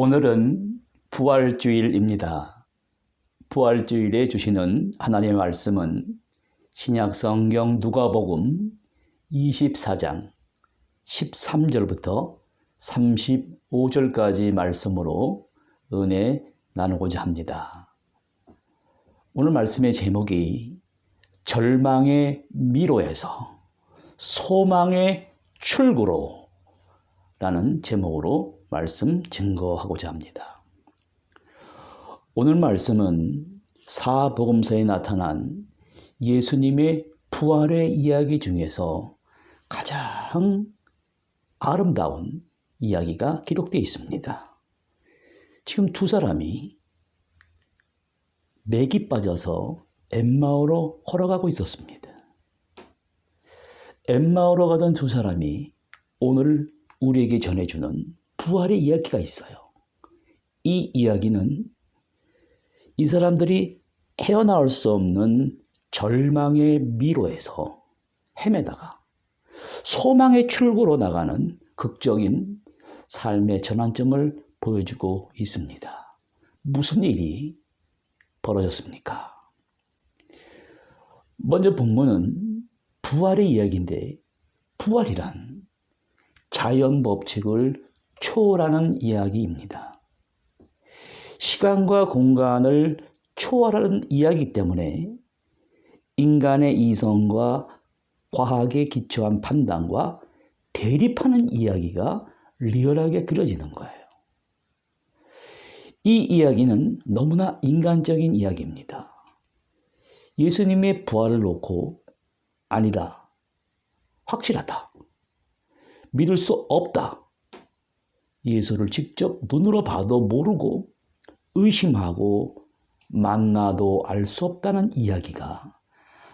오늘은 부활주일입니다. 부활주일에 주시는 하나님의 말씀은 신약성경 누가복음 24장 13절부터 35절까지 말씀으로 은혜 나누고자 합니다. 오늘 말씀의 제목이 절망의 미로에서 소망의 출구로 라는 제목으로 말씀 증거하고자 합니다. 오늘 말씀은 사복음서에 나타난 예수님의 부활의 이야기 중에서 가장 아름다운 이야기가 기록되어 있습니다. 지금 두 사람이 맥이 빠져서 엠마오로 걸어가고 있었습니다. 엠마오로 가던 두 사람이 오늘 우리에게 전해주는 부활의 이야기가 있어요. 이 이야기는 이 사람들이 헤어나올 수 없는 절망의 미로에서 헤매다가 소망의 출구로 나가는 극적인 삶의 전환점을 보여주고 있습니다. 무슨 일이 벌어졌습니까? 먼저 본문은 부활의 이야기인데, 부활이란 자연 법칙을 초월하는 이야기입니다. 시간과 공간을 초월하는 이야기이기 때문에 인간의 이성과 과학에 기초한 판단과 대립하는 이야기가 리얼하게 그려지는 거예요. 이 이야기는 너무나 인간적인 이야기입니다. 예수님의 부활을 놓고 아니다, 확실하다, 믿을 수 없다, 예수를 직접 눈으로 봐도 모르고 의심하고 만나도 알 수 없다는 이야기가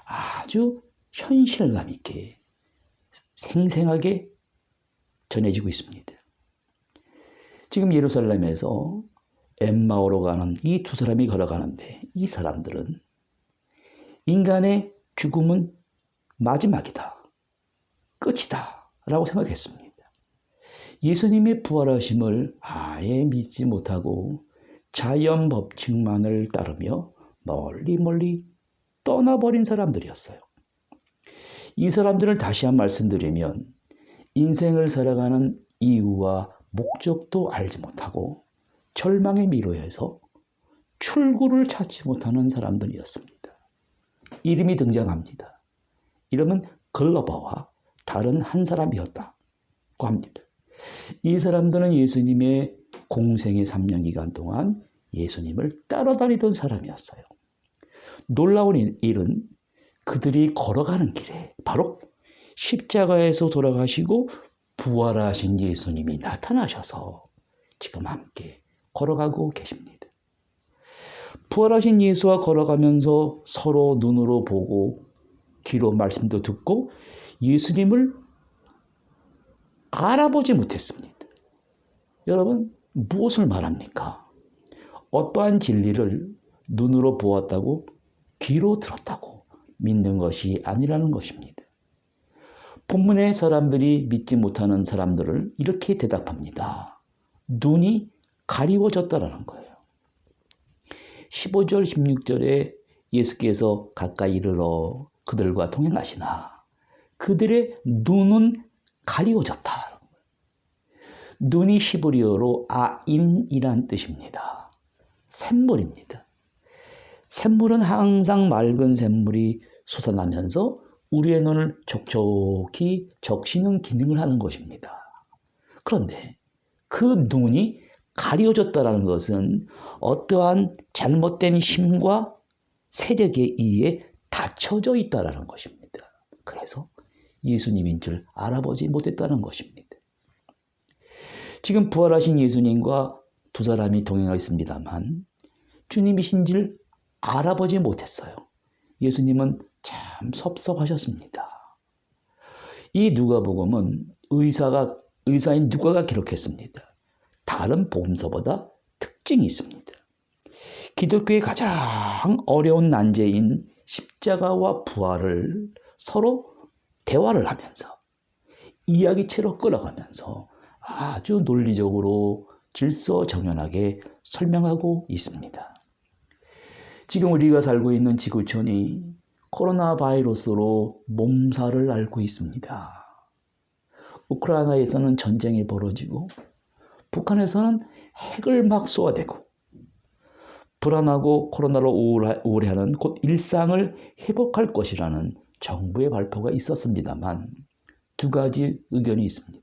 아주 현실감 있게 생생하게 전해지고 있습니다. 지금 예루살렘에서 엠마오로 가는 이 두 사람이 걸어가는데, 이 사람들은 인간의 죽음은 마지막이다, 끝이다 라고 생각했습니다. 예수님의 부활하심을 아예 믿지 못하고 자연 법칙만을 따르며 멀리 떠나버린 사람들이었어요. 이 사람들을 다시 한 말씀드리면 인생을 살아가는 이유와 목적도 알지 못하고 절망의 미로에서 출구를 찾지 못하는 사람들이었습니다. 이름이 등장합니다. 이름은 글로버와 다른 한 사람이었다고 합니다. 이 사람들은 예수님의 공생의 3년 기간 동안 예수님을 따라다니던 사람이었어요. 놀라운 일은 그들이 걸어가는 길에 바로 십자가에서 돌아가시고 부활하신 예수님이 나타나셔서 지금 함께 걸어가고 계십니다. 부활하신 예수와 걸어가면서 서로 눈으로 보고 귀로 말씀도 듣고 예수님을 알아보지 못했습니다. 여러분, 무엇을 말합니까? 어떠한 진리를 눈으로 보았다고 귀로 들었다고 믿는 것이 아니라는 것입니다. 본문의 사람들이 믿지 못하는 사람들을 이렇게 대답합니다. 눈이 가리워졌다라는 거예요. 15절, 16절에 예수께서 가까이 이르러 그들과 동행하시나 그들의 눈은 가리워졌다. 눈이 히브리어로 아인이란 뜻입니다. 샘물입니다. 샘물은 항상 맑은 샘물이 솟아나면서 우리의 눈을 촉촉히 적시는 기능을 하는 것입니다. 그런데 그 눈이 가려졌다는 것은 어떠한 잘못된 힘과 세력에 의해 닫혀져 있다는 것입니다. 그래서 예수님인 줄 알아보지 못했다는 것입니다. 지금 부활하신 예수님과 두 사람이 동행하였습니다만 주님이신 줄 알아보지 못했어요. 예수님은 참 섭섭하셨습니다. 이 누가복음은 의사인 누가가 기록했습니다. 다른 복음서보다 특징이 있습니다. 기독교의 가장 어려운 난제인 십자가와 부활을 서로 대화를 하면서 이야기체로 끌어가면서 아주 논리적으로 질서정연하게 설명하고 있습니다. 지금 우리가 살고 있는 지구촌이 코로나 바이러스로 몸살을 앓고 있습니다. 우크라이나에서는 전쟁이 벌어지고 북한에서는 핵을 막 쏘아대고 불안하고 코로나로 우울해하는 곧 일상을 회복할 것이라는 정부의 발표가 있었습니다만 두 가지 의견이 있습니다.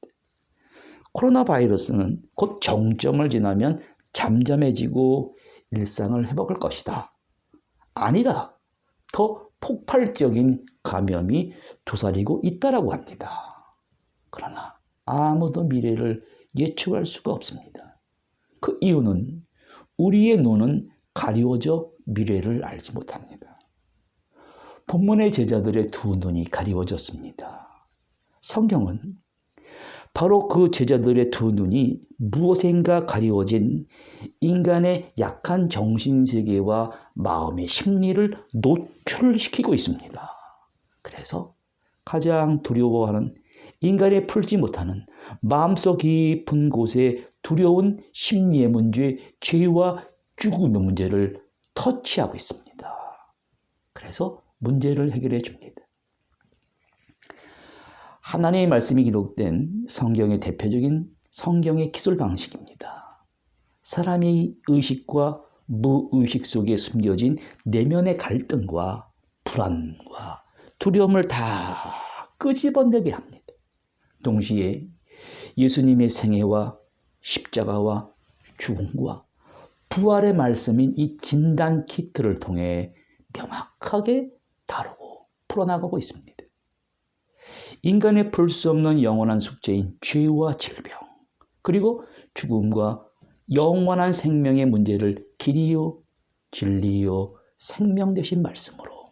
코로나 바이러스는 곧 정점을 지나면 잠잠해지고 일상을 회복할 것이다. 아니다. 더 폭발적인 감염이 도사리고 있다라고 합니다. 그러나 아무도 미래를 예측할 수가 없습니다. 그 이유는 우리의 눈은 가리워져 미래를 알지 못합니다. 본문의 제자들의 두 눈이 가리워졌습니다. 성경은 바로 그 제자들의 두 눈이 무엇인가 가리워진 인간의 약한 정신세계와 마음의 심리를 노출시키고 있습니다. 그래서 가장 두려워하는 인간이 풀지 못하는 마음속 깊은 곳에 두려운 심리의 문제, 죄와 죽음의 문제를 터치하고 있습니다. 그래서 문제를 해결해 줍니다. 하나님의 말씀이 기록된 성경의 대표적인 성경의 기술 방식입니다. 사람의 의식과 무의식 속에 숨겨진 내면의 갈등과 불안과 두려움을 다 끄집어내게 합니다. 동시에 예수님의 생애와 십자가와 죽음과 부활의 말씀인 이 진단 키트를 통해 명확하게 다루고 풀어나가고 있습니다. 인간의 풀 수 없는 영원한 숙제인 죄와 질병, 그리고 죽음과 영원한 생명의 문제를 길이요, 진리요, 생명 되신 말씀으로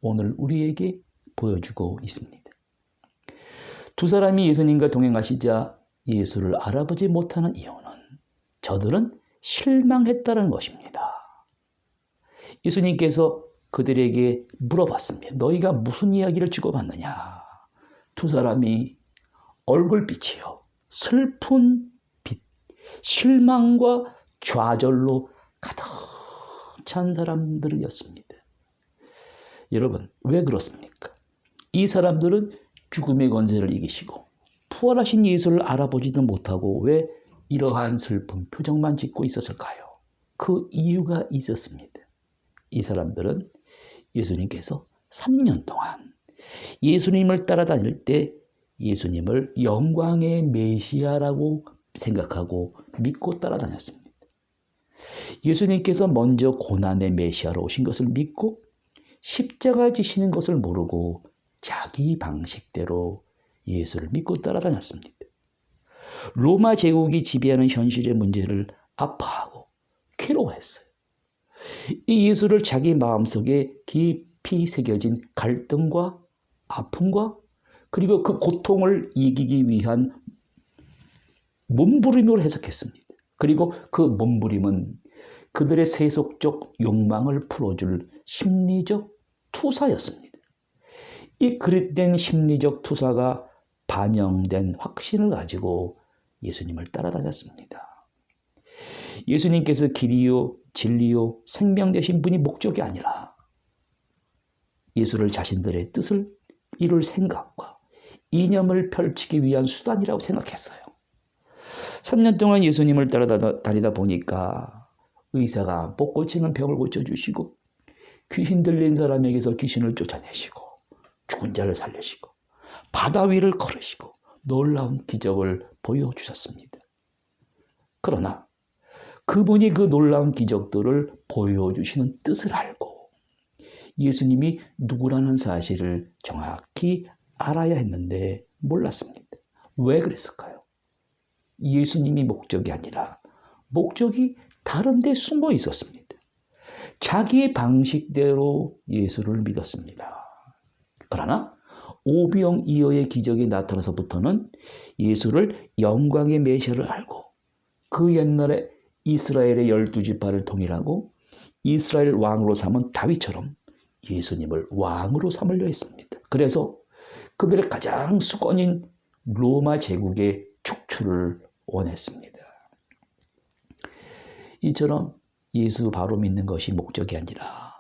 오늘 우리에게 보여주고 있습니다. 두 사람이 예수님과 동행하시자 예수를 알아보지 못하는 이유는 저들은 실망했다는 것입니다. 예수님께서 그들에게 물어봤습니다. 너희가 무슨 이야기를 주고받느냐? 두 사람이 얼굴빛이요, 슬픈 빛, 실망과 좌절로 가득 찬 사람들이었습니다. 여러분, 왜 그렇습니까? 이 사람들은 죽음의 권세를 이기시고 부활하신 예수를 알아보지도 못하고 왜 이러한 슬픈 표정만 짓고 있었을까요? 그 이유가 있었습니다. 이 사람들은 예수님께서 3년 동안 예수님을 따라다닐 때 예수님을 영광의 메시아라고 생각하고 믿고 따라다녔습니다. 예수님께서 먼저 고난의 메시아로 오신 것을 믿고 십자가 지시는 것을 모르고 자기 방식대로 예수를 믿고 따라다녔습니다. 로마 제국이 지배하는 현실의 문제를 아파하고 괴로워했어요. 이 예수를 자기 마음속에 깊이 새겨진 갈등과 아픔과 그리고 그 고통을 이기기 위한 몸부림으로 해석했습니다. 그리고 그 몸부림은 그들의 세속적 욕망을 풀어줄 심리적 투사였습니다. 이 그릇된 심리적 투사가 반영된 확신을 가지고 예수님을 따라다녔습니다. 예수님께서 길이요, 진리요, 생명 되신 분이 목적이 아니라 예수를 자신들의 뜻을 이룰 생각과 이념을 펼치기 위한 수단이라고 생각했어요. 3년 동안 예수님을 따라다니다 보니까 의사가 못 고치는 병을 고쳐주시고 귀신 들린 사람에게서 귀신을 쫓아내시고 죽은 자를 살리시고 바다 위를 걸으시고 놀라운 기적을 보여주셨습니다. 그러나 그분이 그 놀라운 기적들을 보여주시는 뜻을 알고 예수님이 누구라는 사실을 정확히 알아야 했는데 몰랐습니다. 왜 그랬을까요? 예수님이 목적이 아니라 목적이 다른 데 숨어 있었습니다. 자기의 방식대로 예수를 믿었습니다. 그러나 오병이어의 기적이 나타나서부터는 예수를 영광의 메시아를 알고 그 옛날에 이스라엘의 12지파를 통일하고 이스라엘 왕으로 삼은 다윗처럼 예수님을 왕으로 삼으려 했습니다. 그래서 그들의 가장 수건인 로마 제국의 촉출을 원했습니다. 이처럼 예수 바로 믿는 것이 목적이 아니라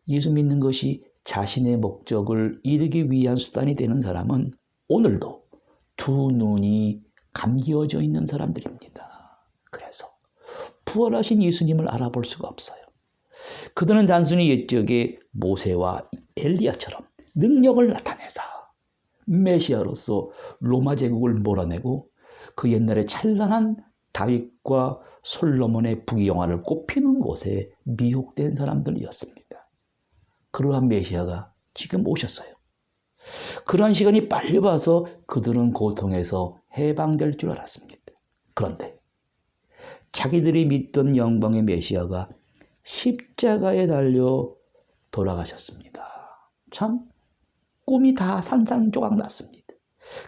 예수 믿는 것이 자신의 목적을 이루기 위한 수단이 되는 사람은 오늘도 두 눈이 감겨져 있는 사람들입니다. 그래서 부활하신 예수님을 알아볼 수가 없어요. 그들은 단순히 옛적의 모세와 엘리야처럼 능력을 나타내서 메시아로서 로마 제국을 몰아내고 그 옛날에 찬란한 다윗과 솔로몬의 부귀영화를 꼽히는 곳에 미혹된 사람들이었습니다. 그러한 메시아가 지금 오셨어요. 그러한 시간이 빨리 와서 그들은 고통에서 해방될 줄 알았습니다. 그런데 자기들이 믿던 영광의 메시아가 십자가에 달려 돌아가셨습니다. 참 꿈이 다 산산조각 났습니다.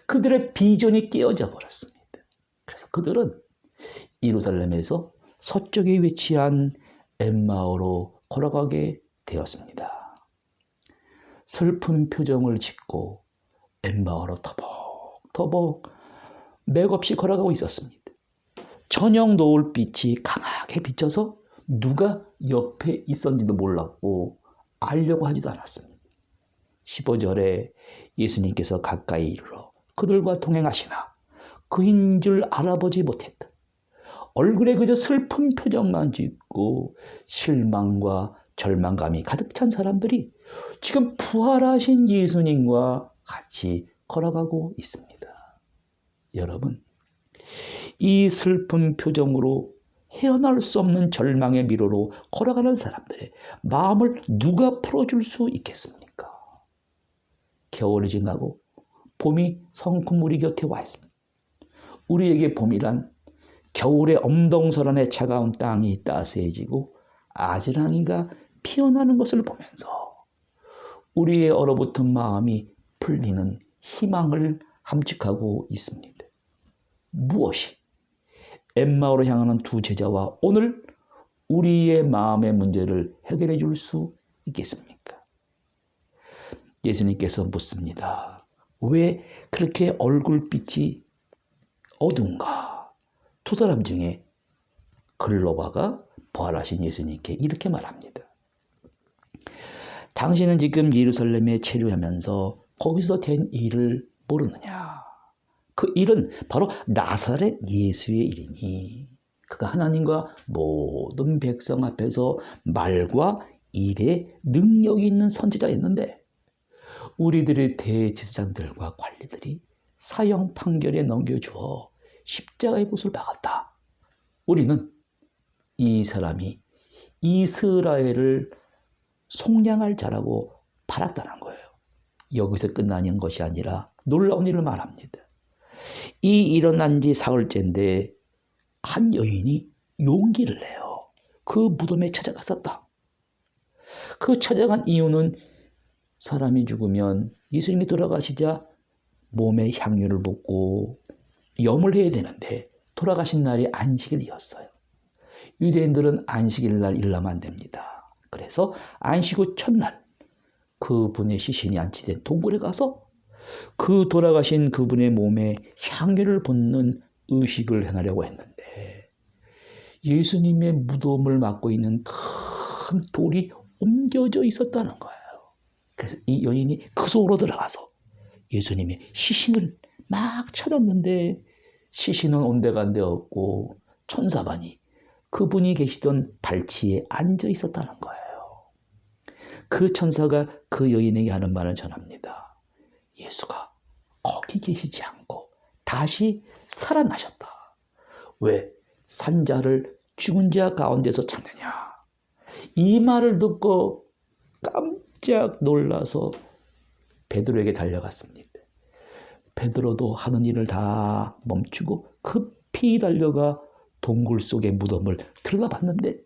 그들의 비전이 깨어져 버렸습니다. 그래서 그들은 예루살렘에서 서쪽에 위치한 엠마오로 걸어가게 되었습니다. 슬픈 표정을 짓고 엠마오로 터벅터벅 맥없이 걸어가고 있었습니다. 저녁 노을빛이 강하게 비쳐서 누가 옆에 있었는지도 몰랐고 알려고 하지도 않았습니다. 15절에 예수님께서 가까이 이르러 그들과 동행하시나 그인 줄 알아보지 못했다. 얼굴에 그저 슬픈 표정만 짓고 실망과 절망감이 가득 찬 사람들이 지금 부활하신 예수님과 같이 걸어가고 있습니다. 여러분, 이 슬픈 표정으로 헤어날 수 없는 절망의 미로로 걸어가는 사람들의 마음을 누가 풀어줄 수 있겠습니까? 겨울이 지나고 봄이 성큼 우리 곁에 와 있습니다. 우리에게 봄이란 겨울의 엄동설한의 차가운 땅이 따스해지고 아지랑이가 피어나는 것을 보면서 우리의 얼어붙은 마음이 풀리는 희망을 함축하고 있습니다. 무엇이 엠마오로 향하는 두 제자와 오늘 우리의 마음의 문제를 해결해 줄 수 있겠습니까? 예수님께서 묻습니다. 왜 그렇게 얼굴빛이 어두운가? 두 사람 중에 글로바가 부활하신 예수님께 이렇게 말합니다. 당신은 지금 예루살렘에 체류하면서 거기서 된 일을 모르느냐? 그 일은 바로 나사렛 예수의 일이니 그가 하나님과 모든 백성 앞에서 말과 일에 능력이 있는 선지자였는데 우리들의 대제사장들과 관리들이 사형 판결에 넘겨주어 십자가의 못을 박았다. 우리는 이 사람이 이스라엘을 속량할 자라고 바랐다는 거예요. 여기서 끝나는 것이 아니라 놀라운 일을 말합니다. 이 일어난 지 사흘째인데 한 여인이 용기를 내요. 그 무덤에 찾아갔었다. 그 찾아간 이유는 사람이 죽으면 예수님이 돌아가시자 몸에 향유를 붓고 염을 해야 되는데 돌아가신 날이 안식일이었어요. 유대인들은 안식일 날 일하면 안 됩니다. 그래서 안식 후 첫날 그분의 시신이 안치된 동굴에 가서 그 돌아가신 그분의 몸에 향유를 붓는 의식을 행하려고 했는데 예수님의 무덤을 막고 있는 큰 돌이 옮겨져 있었다는 거예요. 그래서 이 여인이 그 속으로 들어가서 예수님의 시신을 막 찾았는데 시신은 온데간데 없고 천사반이 그분이 계시던 발치에 앉아 있었다는 거예요. 그 천사가 그 여인에게 하는 말을 전합니다. 예수가 거기 계시지 않고 다시 살아나셨다. 왜 산자를 죽은 자 가운데서 찾느냐. 이 말을 듣고 깜짝 놀라서 베드로에게 달려갔습니다. 베드로도 하는 일을 다 멈추고 급히 달려가 동굴 속의 무덤을 들여다봤는데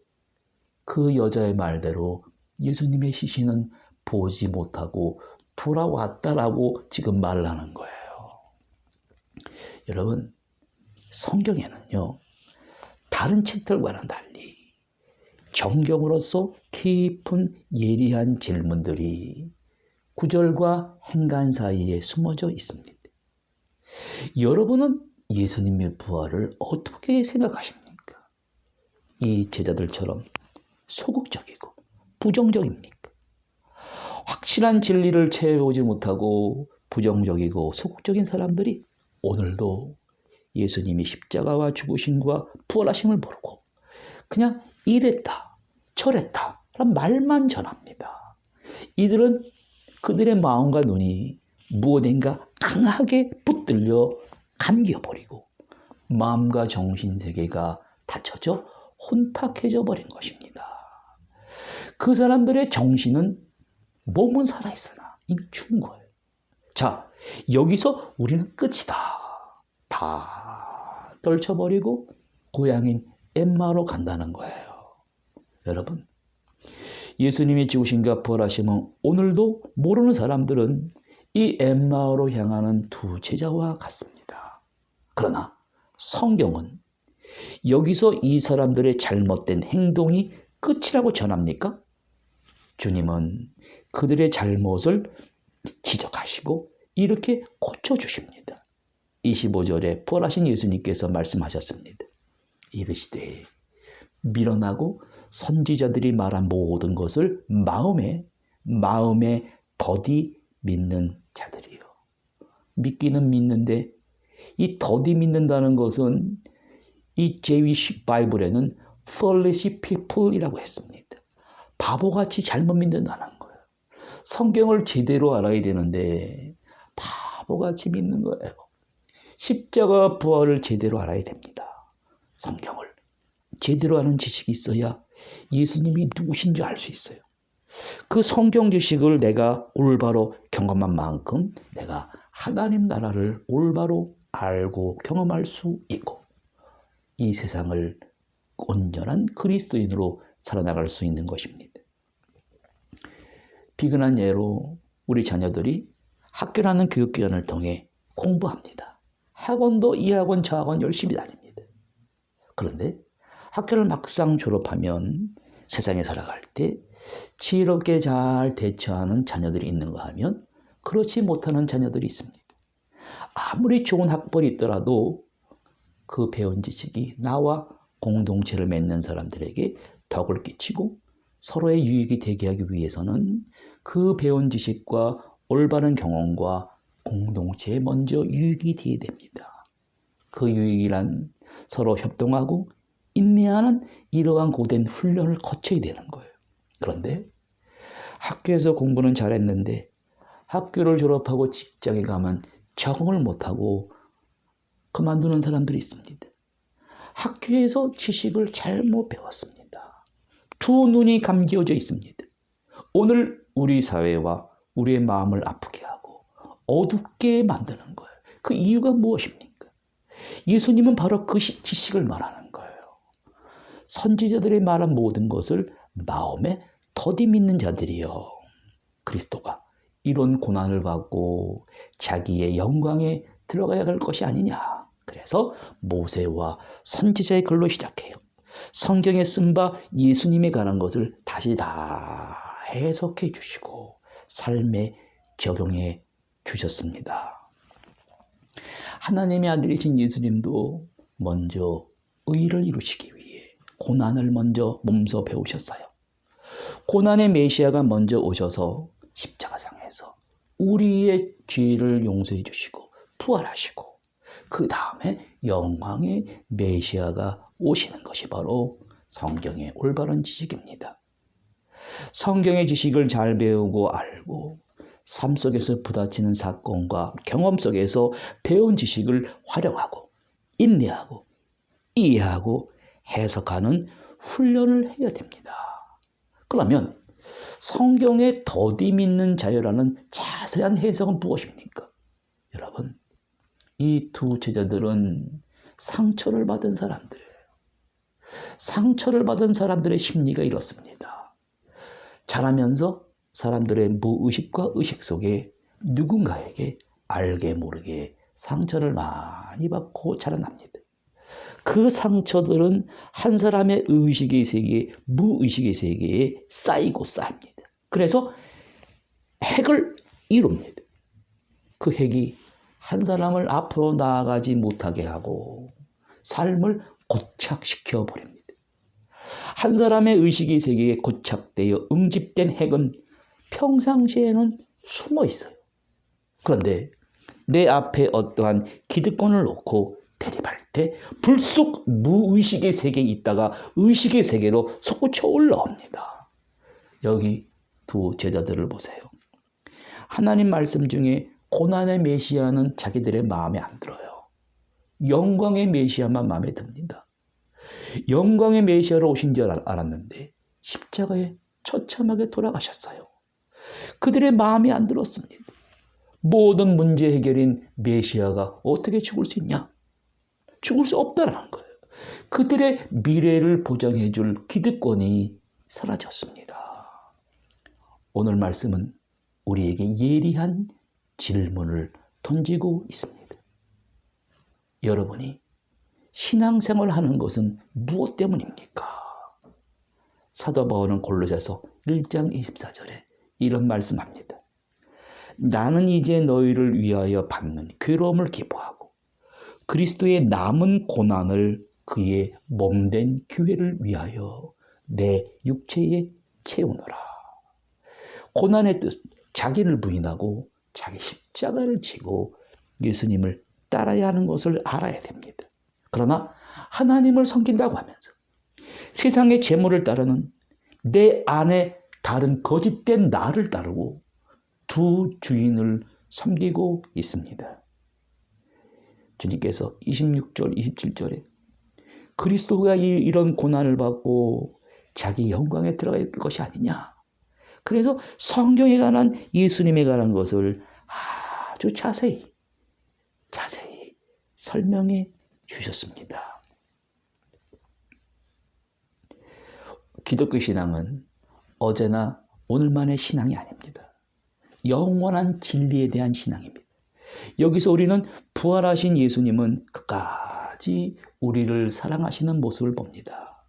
그 여자의 말대로 예수님의 시신은 보지 못하고 돌아왔다라고 지금 말을 하는 거예요. 여러분, 성경에는요, 다른 책들과는 달리 정경으로서 깊은 예리한 질문들이 구절과 행간 사이에 숨어져 있습니다. 여러분은 예수님의 부활을 어떻게 생각하십니까? 이 제자들처럼 소극적이고 부정적입니까? 확실한 진리를 채워오지 못하고 부정적이고 소극적인 사람들이 오늘도 예수님이 십자가와 죽으심과 부활하심을 모르고 그냥 이랬다 저랬다 라는 말만 전합니다. 이들은 그들의 마음과 눈이 무엇인가 강하게 붙들려 감겨버리고 마음과 정신세계가 닫혀져 혼탁해져 버린 것입니다. 그 사람들의 정신은 몸은 살아있으나 이미 죽은 거예요. 자, 여기서 우리는 끝이다. 다 떨쳐버리고 고향인 엠마로 간다는 거예요. 여러분, 예수님이 죽으신가 부활하심은 오늘도 모르는 사람들은 이 엠마오로 향하는 두 제자와 같습니다. 그러나 성경은 여기서 이 사람들의 잘못된 행동이 끝이라고 전합니까? 주님은 그들의 잘못을 지적하시고 이렇게 고쳐주십니다. 25절에 부활하신 예수님께서 말씀하셨습니다. 이르시되 밀어나고 선지자들이 말한 모든 것을 마음에 더디 믿는 자들이요. 믿기는 믿는데 이 더디 믿는다는 것은 이 제위시 바이블에는 foolish people이라고 했습니다. 바보같이 잘못 믿는다는 거예요. 성경을 제대로 알아야 되는데 바보같이 믿는 거예요. 십자가 부활을 제대로 알아야 됩니다. 성경을 제대로 아는 지식이 있어야 예수님이 누구신 줄 알 수 있어요. 그 성경 지식을 내가 올바로 경험한 만큼 내가 하나님 나라를 올바로 알고 경험할 수 있고 이 세상을 온전한 그리스도인으로 살아나갈 수 있는 것입니다. 비근한 예로 우리 자녀들이 학교라는 교육기관을 통해 공부합니다. 학원도 이 학원 저 학원 열심히 다닙니다. 그런데 학교를 막상 졸업하면 세상에 살아갈 때 지혜롭게 잘 대처하는 자녀들이 있는가 하면 그렇지 못하는 자녀들이 있습니다. 아무리 좋은 학벌이 있더라도 그 배운 지식이 나와 공동체를 맺는 사람들에게 덕을 끼치고 서로의 유익이 되게 하기 위해서는 그 배운 지식과 올바른 경험과 공동체에 먼저 유익이 되어야 됩니다. 그 유익이란 서로 협동하고 인내하는 이러한 고된 훈련을 거쳐야 되는 거예요. 그런데 학교에서 공부는 잘했는데 학교를 졸업하고 직장에 가면 적응을 못하고 그만두는 사람들이 있습니다. 학교에서 지식을 잘못 배웠습니다. 두 눈이 감기어져 있습니다. 오늘 우리 사회와 우리의 마음을 아프게 하고 어둡게 만드는 거예요. 그 이유가 무엇입니까? 예수님은 바로 그 지식을 말하는 거예요. 선지자들이 말한 모든 것을 마음에 더디 믿는 자들이요. 그리스도가 이런 고난을 받고 자기의 영광에 들어가야 할 것이 아니냐. 그래서 모세와 선지자의 글로 시작해요. 성경에 쓴 바 예수님에 관한 것을 다시 다 해석해 주시고 삶에 적용해 주셨습니다. 하나님의 아들이신 예수님도 먼저 의를 이루시기 위해 고난을 먼저 몸소 배우셨어요. 고난의 메시아가 먼저 오셔서 십자가상에서 우리의 죄를 용서해 주시고 부활하시고 그 다음에 영광의 메시아가 오시는 것이 바로 성경의 올바른 지식입니다. 성경의 지식을 잘 배우고 알고 삶 속에서 부딪히는 사건과 경험 속에서 배운 지식을 활용하고 인내하고 이해하고 해석하는 훈련을 해야 됩니다. 그러면 성경에 더디 믿는 자유라는 자세한 해석은 무엇입니까? 여러분, 이 두 제자들은 상처를 받은 사람들이에요. 상처를 받은 사람들의 심리가 이렇습니다. 자라면서 사람들의 무의식과 의식 속에 누군가에게 알게 모르게 상처를 많이 받고 자라납니다. 그 상처들은 한 사람의 의식의 세계, 무의식의 세계에 쌓이고 쌓입니다. 그래서 핵을 이룹니다. 그 핵이 한 사람을 앞으로 나아가지 못하게 하고 삶을 고착시켜 버립니다. 한 사람의 의식의 세계에 고착되어 응집된 핵은 평상시에는 숨어 있어요. 그런데 내 앞에 어떠한 기득권을 놓고 대립할 때 불쑥 무의식의 세계에 있다가 의식의 세계로 솟구쳐 올라옵니다. 여기 두 제자들을 보세요. 하나님 말씀 중에 고난의 메시아는 자기들의 마음에 안 들어요. 영광의 메시아만 마음에 듭니다. 영광의 메시아로 오신 줄 알았는데 십자가에 처참하게 돌아가셨어요. 그들의 마음에 안 들었습니다. 모든 문제 해결인 메시아가 어떻게 죽을 수 있냐? 죽을 수 없다는 거예요. 그들의 미래를 보장해 줄 기득권이 사라졌습니다. 오늘 말씀은 우리에게 예리한 질문을 던지고 있습니다. 여러분이 신앙생활을 하는 것은 무엇 때문입니까? 사도 바울은 골로새서 1장 24절에 이런 말씀합니다. 나는 이제 너희를 위하여 받는 괴로움을 기뻐하고 그리스도의 남은 고난을 그의 몸된 교회를 위하여 내 육체에 채우노라. 고난의 뜻, 자기를 부인하고 자기 십자가를 지고 예수님을 따라야 하는 것을 알아야 됩니다. 그러나 하나님을 섬긴다고 하면서 세상의 재물을 따르는 내 안에 다른 거짓된 나를 따르고 두 주인을 섬기고 있습니다. 주님께서 26절, 27절에 그리스도가 이런 고난을 받고 자기 영광에 들어갈 것이 아니냐. 그래서 성경에 관한 예수님에 관한 것을 아주 자세히 설명해 주셨습니다. 기독교 신앙은 어제나 오늘만의 신앙이 아닙니다. 영원한 진리에 대한 신앙입니다. 여기서 우리는 부활하신 예수님은 끝까지 우리를 사랑하시는 모습을 봅니다.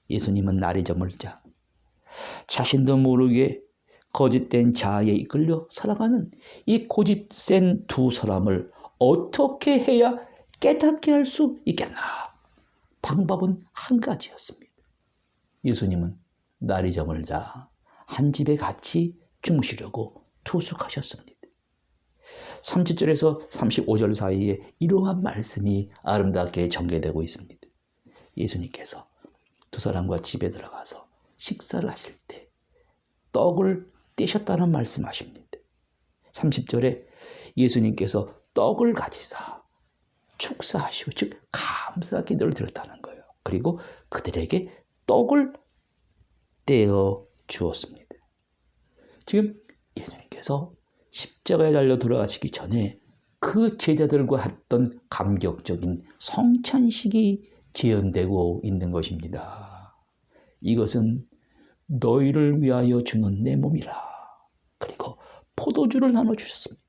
예수님은 날이 저물자 자신도 모르게 거짓된 자아에 이끌려 살아가는 이 고집센 두 사람을 어떻게 해야 깨닫게 할 수 있겠나? 방법은 한 가지였습니다. 예수님은 날이 저물자 한 집에 같이 주무시려고 투숙하셨습니다. 30절에서 35절 사이에 이러한 말씀이 아름답게 전개되고 있습니다. 예수님께서 두 사람과 집에 들어가서 식사를 하실 때 떡을 떼셨다는 말씀하십니다. 30절에 예수님께서 떡을 가지사 축사하시고 즉 감사 기도를 드렸다는 거예요. 그리고 그들에게 떡을 떼어 주었습니다. 지금 예수님께서 십자가에 달려 돌아가시기 전에 그 제자들과 했던 감격적인 성찬식이 재현되고 있는 것입니다. 이것은 너희를 위하여 주는 내 몸이라. 그리고 포도주를 나눠주셨습니다.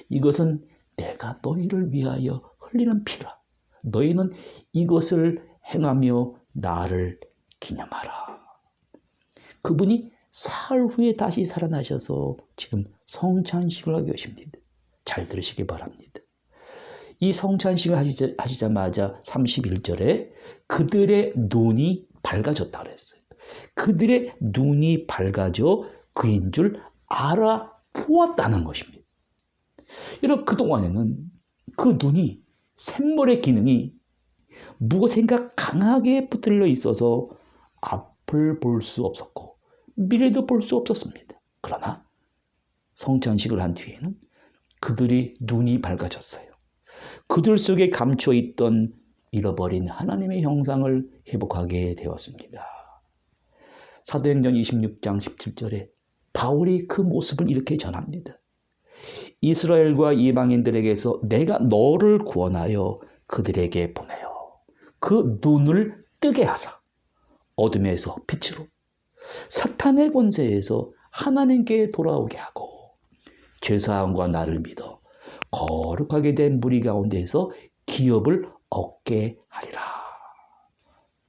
이것은 내가 너희를 위하여 흘리는 피라. 너희는 이것을 행하며 나를 기념하라. 그분이 사흘 후에 다시 살아나셔서 지금 성찬식을 하고 계십니다. 잘 들으시기 바랍니다. 이 성찬식을 하시자마자 31절에 그들의 눈이 밝아졌다고 그랬어요. 그들의 눈이 밝아져 그인 줄 알아보았다는 것입니다. 여러분, 그동안에는 그 눈이 샘물의 기능이 무엇인가 강하게 붙들려 있어서 앞을 볼 수 없었고 미래도 볼 수 없었습니다. 그러나 성찬식을 한 뒤에는 그들이 눈이 밝아졌어요. 그들 속에 감춰 있던 잃어버린 하나님의 형상을 회복하게 되었습니다. 사도행전 26장 17절에 바울이 그 모습을 이렇게 전합니다. 이스라엘과 이방인들에게서 내가 너를 구원하여 그들에게 보내요. 그 눈을 뜨게 하사 어둠에서 빛으로 사탄의 권세에서 하나님께 돌아오게 하고 죄사함과 나를 믿어 거룩하게 된 무리 가운데에서 기업을 얻게 하리라.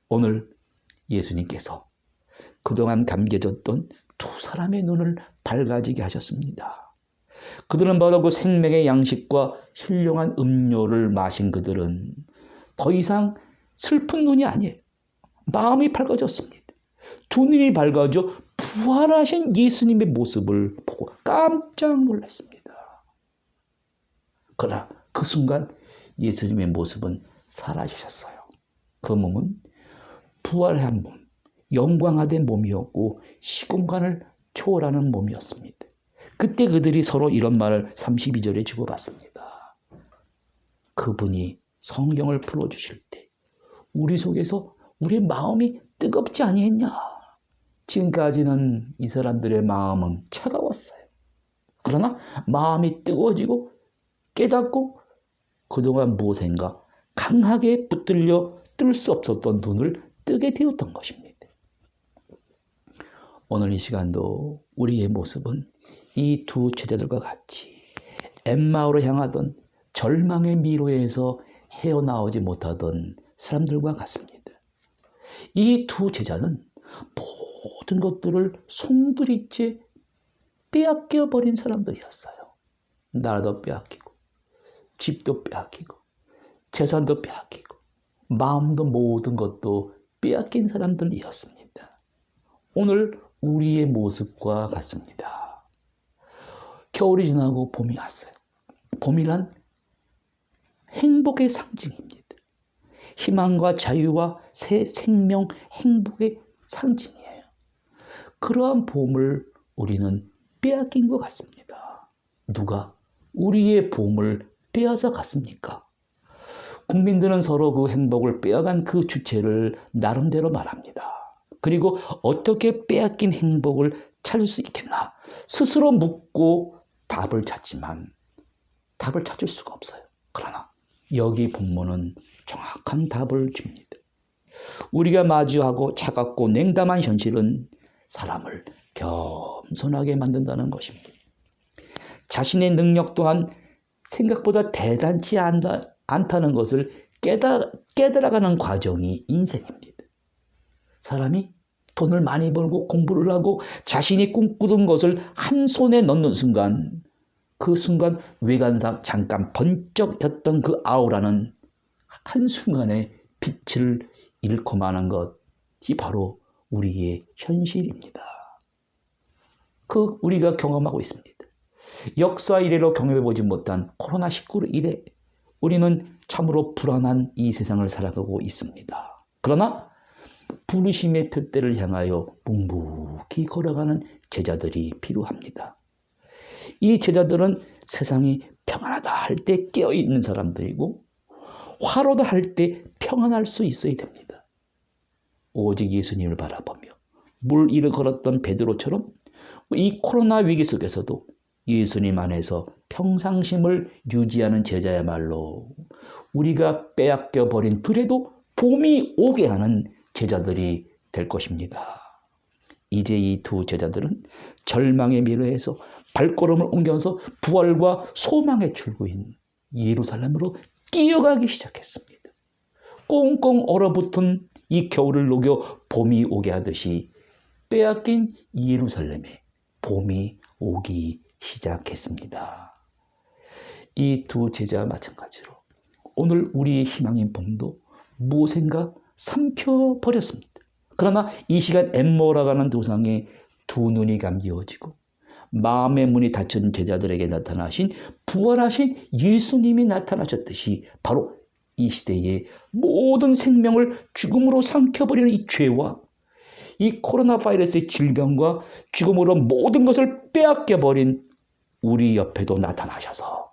오늘 예수님께서 그동안 감겨졌던 두 사람의 눈을 밝아지게 하셨습니다. 그들은 바로 그 생명의 양식과 신령한 음료를 마신 그들은 더 이상 슬픈 눈이 아니에요. 마음이 밝아졌습니다. 두 눈이 밝아져 부활하신 예수님의 모습을 보고 깜짝 놀랐습니다. 그러나 그 순간 예수님의 모습은 사라지셨어요. 그 몸은 부활한 몸, 영광화된 몸이었고 시공간을 초월하는 몸이었습니다. 그때 그들이 서로 이런 말을 32절에 주고받습니다. 그분이 성경을 풀어주실 때 우리 속에서 우리의 마음이 뜨겁지 아니했냐? 지금까지는 이 사람들의 마음은 차가웠어요. 그러나 마음이 뜨거워지고 깨닫고 그동안 무엇인가 강하게 붙들려 뜰 수 없었던 눈을 뜨게 되었던 것입니다. 오늘 이 시간도 우리의 모습은 이 두 제자들과 같이 엠마오로 향하던 절망의 미로에서 헤어나오지 못하던 사람들과 같습니다. 이 두 제자는 모든 것들을 송두리째 빼앗겨버린 사람들이었어요. 나라도 빼앗기고 집도 빼앗기고 재산도 빼앗기고 마음도 모든 것도 빼앗긴 사람들이었습니다. 오늘 우리의 모습과 같습니다. 겨울이 지나고 봄이 왔어요. 봄이란 행복의 상징입니다. 희망과 자유와 새 생명, 행복의 상징이에요. 그러한 봄을 우리는 빼앗긴 것 같습니다. 누가 우리의 봄을 빼앗아 갔습니까? 국민들은 서로 그 행복을 빼앗간 그 주체를 나름대로 말합니다. 그리고 어떻게 빼앗긴 행복을 찾을 수 있겠나? 스스로 묻고 답을 찾지만 답을 찾을 수가 없어요. 그러나 여기 본문은 정확한 답을 줍니다. 우리가 마주하고 차갑고 냉담한 현실은 사람을 겸손하게 만든다는 것입니다. 자신의 능력 또한 생각보다 대단치 않다는 것을 깨달아가는 과정이 인생입니다. 사람이 돈을 많이 벌고 공부를 하고 자신이 꿈꾸던 것을 한 손에 넣는 순간, 그 순간 외관상 잠깐 번쩍였던 그 아우라는 한순간에 빛을 잃고 마는 것이 바로 우리의 현실입니다. 우리가 경험하고 있습니다. 역사 이래로 경험해보지 못한 코로나19로 인해 우리는 참으로 불안한 이 세상을 살아가고 있습니다. 그러나 부르심의 표대를 향하여 묵묵히 걸어가는 제자들이 필요합니다. 이 제자들은 세상이 평안하다 할 때 깨어있는 사람들이고 화로다 할 때 평안할 수 있어야 됩니다. 오직 예수님을 바라보며 물 위를 걸었던 베드로처럼 이 코로나 위기 속에서도 예수님 안에서 평상심을 유지하는 제자야말로 우리가 빼앗겨버린 그래도 봄이 오게 하는 제자들이 될 것입니다. 이제 이 두 제자들은 절망의 미래에서 발걸음을 옮겨서 부활과 소망의 출구인 예루살렘으로 뛰어가기 시작했습니다. 꽁꽁 얼어붙은 이 겨울을 녹여 봄이 오게 하듯이 빼앗긴 예루살렘에 봄이 오기 시작했습니다. 이 두 제자와 마찬가지로 오늘 우리의 희망인 봄도 무엇인가 삼켜버렸습니다. 그러나 이 시간 엠마오라고 하는 도상에 두 눈이 감겨지고 마음의 문이 닫힌 제자들에게 나타나신 부활하신 예수님이 나타나셨듯이 바로 이 시대의 모든 생명을 죽음으로 삼켜버리는 이 죄와 이 코로나 바이러스의 질병과 죽음으로 모든 것을 빼앗겨버린 우리 옆에도 나타나셔서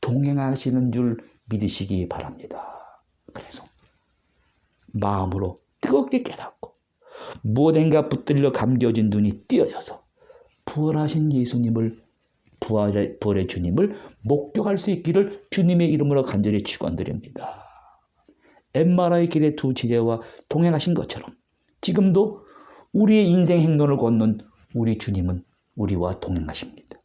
동행하시는 줄 믿으시기 바랍니다. 그래서 마음으로 뜨겁게 깨닫고 무엇인가 붙들려 감겨진 눈이 띄어져서 부활하신 예수님을 부활의 주님을 목격할 수 있기를 주님의 이름으로 간절히 축원드립니다. 엠마라의 길의 두 제자와 동행하신 것처럼 지금도 우리의 인생 행로를 걷는 우리 주님은 우리와 동행하십니다.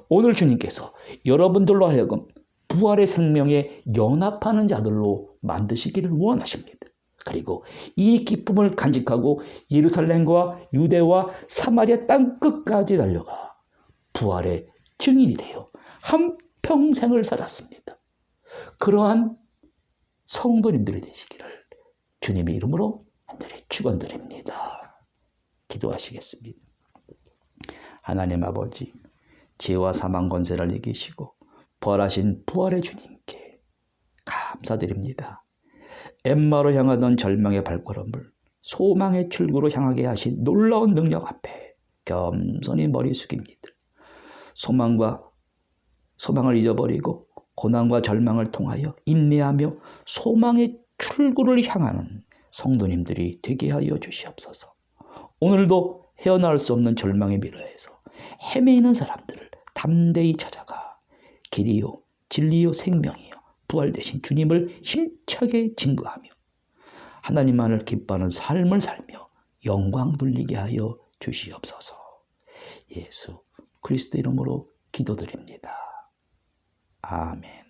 오늘 주님께서 여러분들로 하여금 부활의 생명에 연합하는 자들로 만드시기를 원하십니다. 그리고 이 기쁨을 간직하고 예루살렘과 유대와 사마리아 땅끝까지 달려가 부활의 증인이 되어 한평생을 살았습니다. 그러한 성도님들이 되시기를 주님의 이름으로 간절히 축원드립니다. 기도하시겠습니다. 하나님 아버지, 죄와 사망 권세를 이기시고 부활하신 부활의 주님께 감사드립니다. 엠마로 향하던 절망의 발걸음을 소망의 출구로 향하게 하신 놀라운 능력 앞에 겸손히 머리 숙입니다. 소망을 잊어버리고 고난과 절망을 통하여 인내하며 소망의 출구를 향하는 성도님들이 되게 하여 주시옵소서. 오늘도 헤어나올 수 없는 절망의 미래에서 헤매이는 사람들을 담대히 찾아가 길이요 진리요 생명이요 부활 되신 주님을 힘차게 증거하며 하나님만을 기뻐하는 삶을 살며 영광 돌리게 하여 주시옵소서. 예수 그리스도 이름으로 기도드립니다. 아멘.